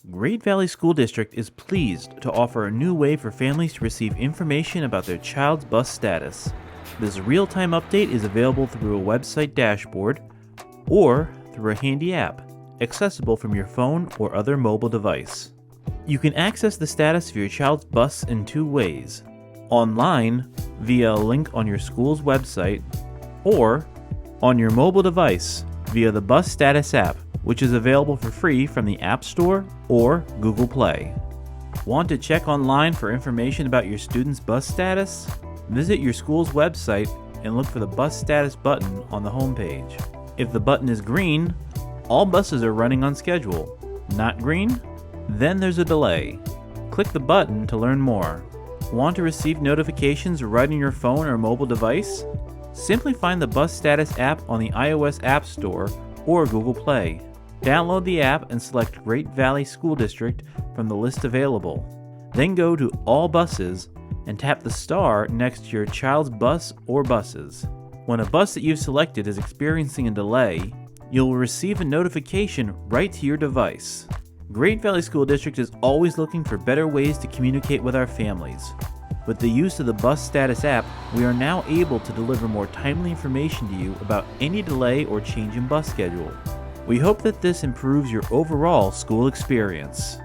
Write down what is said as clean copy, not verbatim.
Great Valley School District is pleased to offer a new way for families to receive information about their child's bus status. This real-time update is available through a website dashboard or through a handy app, accessible from your phone or other mobile device. You can access the status of your child's bus in two ways: online via a link on your school's website, or on your mobile device via the Bus Status app, which is available for free from the App Store or Google Play. Want to check online for information about your student's bus status? Visit your school's website and look for the Bus Status button on the homepage. If the button is green, all buses are running on schedule. Not green? Then there's a delay. Click the button to learn more. Want to receive notifications right on your phone or mobile device? Simply find the Bus Status app on the iOS App Store or Google Play. Download the app and select Great Valley School District from the list available. Then go to All Buses and tap the star next to your child's bus or buses. When a bus that you've selected is experiencing a delay, you'll receive a notification right to your device. Great Valley School District is always looking for better ways to communicate with our families. With the use of the Bus Status app, we are now able to deliver more timely information to you about any delay or change in bus schedule. We hope that this improves your overall school experience.